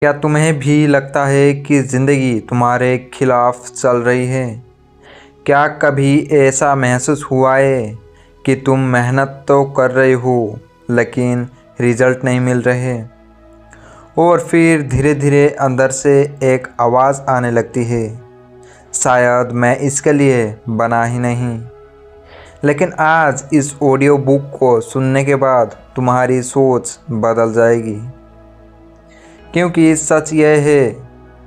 क्या तुम्हें भी लगता है कि ज़िंदगी तुम्हारे खिलाफ चल रही है? क्या कभी ऐसा महसूस हुआ है कि तुम मेहनत तो कर रहे हो लेकिन रिजल्ट नहीं मिल रहे? और फिर धीरे धीरे अंदर से एक आवाज़ आने लगती है, शायद मैं इसके लिए बना ही नहीं। लेकिन आज इस ऑडियो बुक को सुनने के बाद तुम्हारी सोच बदल जाएगी, क्योंकि सच यह है,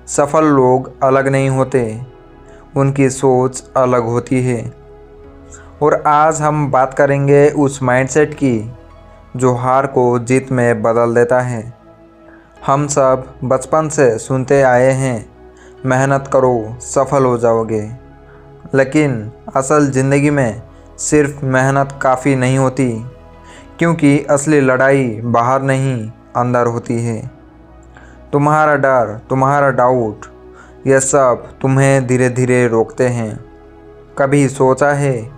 सफल लोग अलग नहीं होते, उनकी सोच अलग होती है। और आज हम बात करेंगे उस माइंडसेट की जो हार को जीत में बदल देता है। हम सब बचपन से सुनते आए हैं, मेहनत करो सफल हो जाओगे। लेकिन असल ज़िंदगी में सिर्फ मेहनत काफ़ी नहीं होती, क्योंकि असली लड़ाई बाहर नहीं अंदर होती है। तुम्हारा डर, तुम्हारा डाउट, यह सब तुम्हें धीरे धीरे रोकते हैं। कभी सोचा है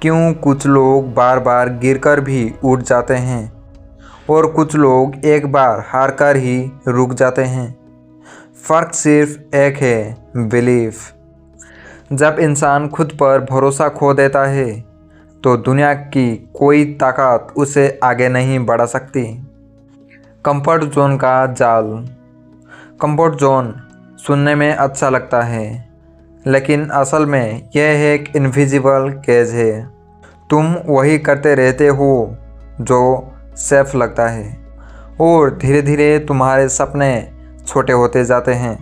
क्यों कुछ लोग बार बार गिरकर भी उठ जाते हैं और कुछ लोग एक बार हार कर ही रुक जाते हैं? फ़र्क सिर्फ एक है, बिलीफ। जब इंसान खुद पर भरोसा खो देता है तो दुनिया की कोई ताकत उसे आगे नहीं बढ़ा सकती। कंफर्ट जोन का जाल। कंफर्ट जोन सुनने में अच्छा लगता है, लेकिन असल में यह एक इनविजिबल केज है। तुम वही करते रहते हो जो सेफ लगता है, और धीरे धीरे तुम्हारे सपने छोटे होते जाते हैं।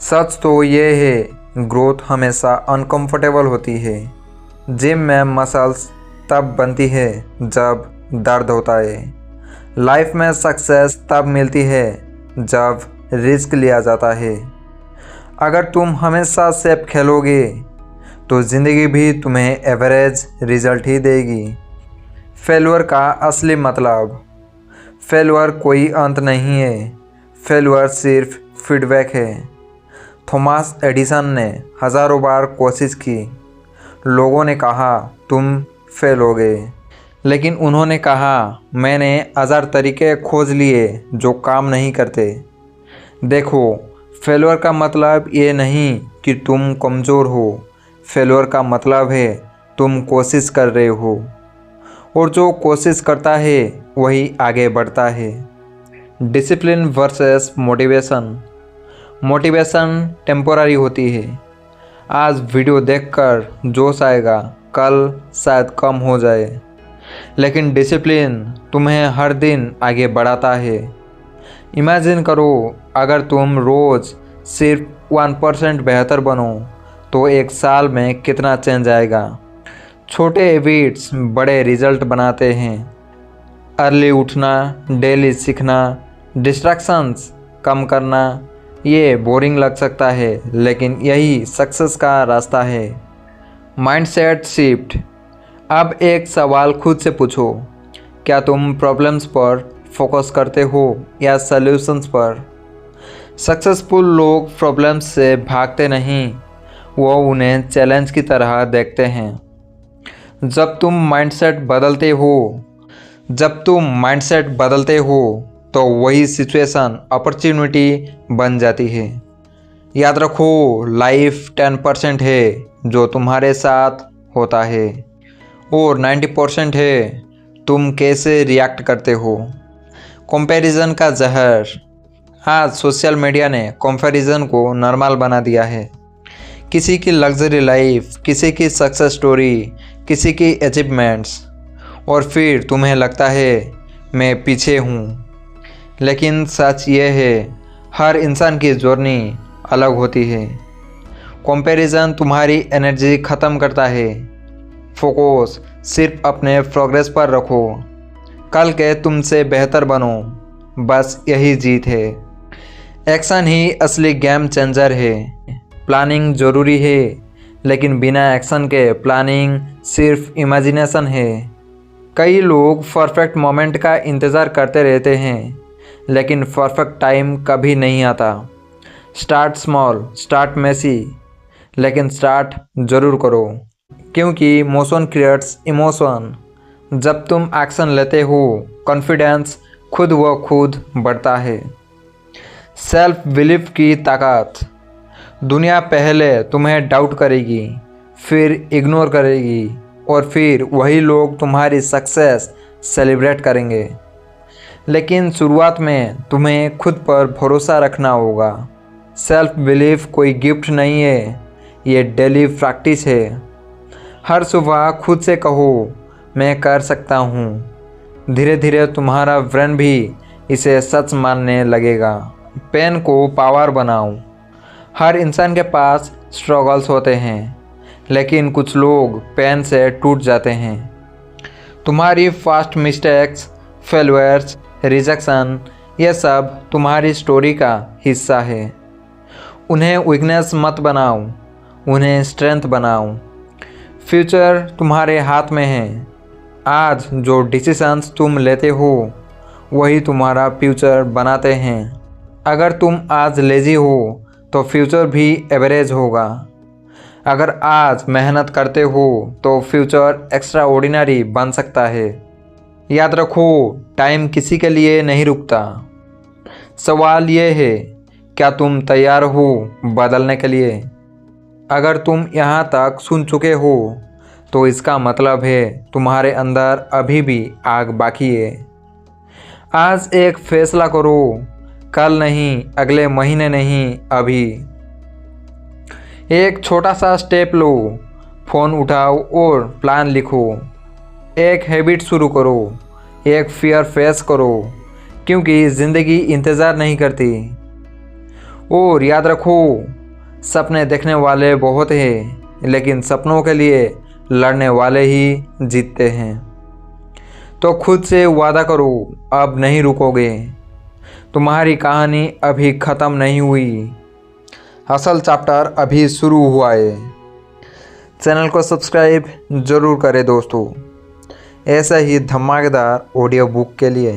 सच तो ये है, ग्रोथ हमेशा अनकंफर्टेबल होती है। जिम में मसल्स तब बनती है जब दर्द होता है। लाइफ में सक्सेस तब मिलती है जब रिस्क लिया जाता है। अगर तुम हमेशा सेफ खेलोगे तो ज़िंदगी भी तुम्हें एवरेज रिजल्ट ही देगी। फेलुअर का असली मतलब। फेलुअर कोई अंत नहीं है, फेलुअर सिर्फ फीडबैक है। थॉमस एडिसन ने हज़ारों बार कोशिश की। लोगों ने कहा तुम फेल हो गए, लेकिन उन्होंने कहा मैंने 1000 तरीके खोज लिए जो काम नहीं करते। देखो, फेलुअर का मतलब ये नहीं कि तुम कमज़ोर हो। फेलुअर का मतलब है तुम कोशिश कर रहे हो, और जो कोशिश करता है वही आगे बढ़ता है। Discipline versus motivation. Motivation temporary होती है। आज वीडियो देखकर जोश आएगा, कल शायद कम हो जाए, लेकिन डिसिप्लिन तुम्हें हर दिन आगे बढ़ाता है। इमेजिन करो, अगर तुम रोज़ सिर्फ 1% बेहतर बनो तो एक साल में कितना चेंज आएगा। छोटे हैबिट्स बड़े रिजल्ट बनाते हैं। अर्ली उठना, डेली सीखना, डिस्ट्रैक्शंस कम करना। ये बोरिंग लग सकता है, लेकिन यही सक्सेस का रास्ता है। Mindset shift. अब एक सवाल खुद से पूछो, क्या तुम प्रॉब्लम्स पर फोकस करते हो या सॉल्यूशंस पर? सक्सेसफुल लोग प्रॉब्लम्स से भागते नहीं, वो उन्हें चैलेंज की तरह देखते हैं। जब तुम माइंडसेट बदलते हो तो वही सिचुएशन अपॉर्चुनिटी बन जाती है। याद रखो, लाइफ 10% है जो तुम्हारे साथ होता है, और 90% है तुम कैसे रिएक्ट करते हो। कंपैरिजन का जहर। आज सोशल मीडिया ने कंपैरिजन को नॉर्मल बना दिया है। किसी की लग्जरी लाइफ, किसी की सक्सेस स्टोरी, किसी की अचीवमेंट्स, और फिर तुम्हें लगता है मैं पीछे हूँ। लेकिन सच ये है, हर इंसान की जर्नी अलग होती है। कंपैरिजन तुम्हारी एनर्जी ख़त्म करता है। फोकस सिर्फ अपने प्रोग्रेस पर रखो। कल के तुमसे बेहतर बनो, बस यही जीत है। एक्शन ही असली गेम चेंजर है। प्लानिंग ज़रूरी है, लेकिन बिना एक्शन के प्लानिंग सिर्फ इमेजिनेशन है। कई लोग परफेक्ट मोमेंट का इंतज़ार करते रहते हैं, लेकिन परफेक्ट टाइम कभी नहीं आता। स्टार्ट स्मॉल, स्टार्ट मैसी, लेकिन स्टार्ट ज़रूर करो, क्योंकि मोशन क्रिएट्स इमोशन। जब तुम एक्शन लेते हो, कॉन्फिडेंस खुद ब खुद बढ़ता है। सेल्फ बिलीफ की ताकत। दुनिया पहले तुम्हें डाउट करेगी, फिर इग्नोर करेगी और फिर वही लोग तुम्हारी सक्सेस सेलिब्रेट करेंगे। लेकिन शुरुआत में तुम्हें खुद पर भरोसा रखना होगा। सेल्फ बिलीफ कोई गिफ्ट नहीं है, ये डेली प्रैक्टिस है। हर सुबह खुद से कहो, मैं कर सकता हूँ। धीरे धीरे तुम्हारा ब्रेन भी इसे सच मानने लगेगा। पेन को पावर बनाओ। हर इंसान के पास स्ट्रगल्स होते हैं, लेकिन कुछ लोग पेन से टूट जाते हैं। तुम्हारी फास्ट मिस्टेक्स, फेलियर्स, रिजेक्शन, ये सब तुम्हारी स्टोरी का हिस्सा है। उन्हें वीकनेस मत बनाओ, उन्हें स्ट्रेंथ बनाओ। फ्यूचर तुम्हारे हाथ में है। आज जो डिसीजंस तुम लेते हो वही तुम्हारा फ्यूचर बनाते हैं। अगर तुम आज लेज़ी हो तो फ्यूचर भी एवरेज होगा। अगर आज मेहनत करते हो तो फ्यूचर एक्स्ट्रा ऑर्डिनरी बन सकता है। याद रखो, टाइम किसी के लिए नहीं रुकता। सवाल ये है, क्या तुम तैयार हो बदलने के लिए? अगर तुम यहाँ तक सुन चुके हो तो इसका मतलब है तुम्हारे अंदर अभी भी आग बाकी है। आज एक फैसला करो, कल नहीं, अगले महीने नहीं, अभी। एक छोटा सा स्टेप लो, फ़ोन उठाओ और प्लान लिखो। एक हैबिट शुरू करो, एक फियर फेस करो, क्योंकि ज़िंदगी इंतज़ार नहीं करती। और याद रखो, सपने देखने वाले बहुत हैं, लेकिन सपनों के लिए लड़ने वाले ही जीतते हैं। तो खुद से वादा करो, अब नहीं रुकोगे। तुम्हारी कहानी अभी ख़त्म नहीं हुई, असल चैप्टर अभी शुरू हुआ है। चैनल को सब्सक्राइब ज़रूर करें दोस्तों, ऐसा ही धमाकेदार ऑडियो बुक के लिए।